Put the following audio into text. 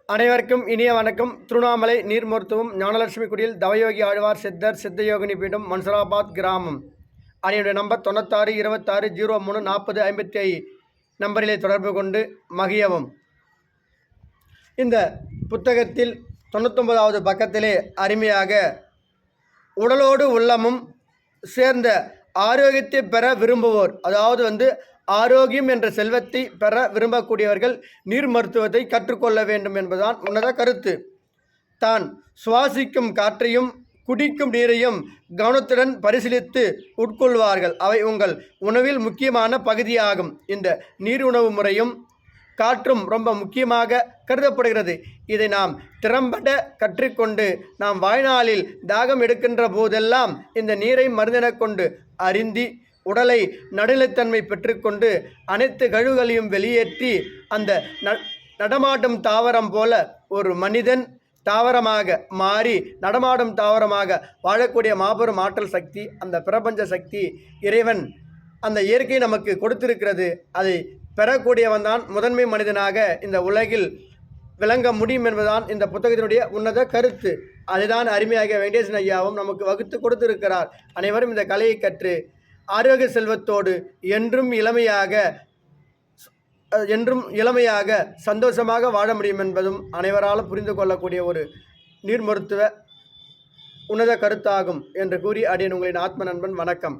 அனைவருக்கும் இனிய வணக்கம். திருவண்ணாமலை நீர் மருத்துவம் ஞானலட்சுமி குடியில் தவயோகி ஆழ்வார் சித்தர் சித்தயோகினி பீடம் மன்சூராபாத் கிராமம். அணியுடைய நம்பர் 96 26 03 40 55 நம்பரிலே தொடர்பு கொண்டு மகிழவும். இந்த புத்தகத்தில் 99வது பக்கத்திலே அருமையாக உடலோடு உள்ளமும் சேர்ந்த ஆரோக்கியத்தை பெற விரும்புவோர், அதாவது ஆரோக்கியம் என்ற செல்வத்தை பெற விரும்பக்கூடியவர்கள் நீர் மருத்துவத்தை கற்றுக்கொள்ள வேண்டும் என்பதுதான் உன்னத கருத்து. தான் சுவாசிக்கும் காற்றையும் குடிக்கும் நீரையும் கவனத்துடன் பரிசீலித்து உட்கொள்வார்கள். அவை உங்கள் உணவில் முக்கியமான பகுதியாகும். இந்த நீர் உணவு முறையும் காற்றும் ரொம்ப முக்கியமாக கருதப்படுகிறது. இதை நாம் திறம்பட கற்றுக்கொண்டு நாம் வாழ்நாளில் தாகம் எடுக்கின்ற போதெல்லாம் இந்த நீரை மருந்தெனக் கொண்டு அருந்தி உடலை நடுநிலைத்தன்மை பெற்றுக்கொண்டு அனைத்து கழிவுகளையும் வெளியேற்றி அந்த நடமாடும் தாவரம் போல ஒரு மனிதன் தாவரமாக மாறி நடமாடும் தாவரமாக வாழக்கூடிய மாபெரும் ஆற்றல் சக்தி, அந்த பிரபஞ்ச சக்தி இறைவன் அந்த இயற்கை நமக்கு கொடுத்திருக்கிறது. அதை பெறக்கூடியவன் தான் முதன்மை மனிதனாக இந்த உலகில் விளங்க முடியும் என்பதுதான் இந்த புத்தகத்தினுடைய உன்னத கருத்து. அதுதான் அருமையாக வெங்கடேசன் ஐயாவும் நமக்கு வகுத்து கொடுத்திருக்கிறார். அனைவரும் இந்த கலையை கற்று ஆரோக்கிய செல்வத்தோடு என்றும் இளமையாக சந்தோஷமாக வாழ முடியும் என்பதும் அனைவராலும் புரிந்து கொள்ளக்கூடிய ஒரு நீர் மருத்துவ உன்னத கருத்தாகும் என்று கூறி அடியேன் உங்களின் ஆத்ம நண்பன். வணக்கம்.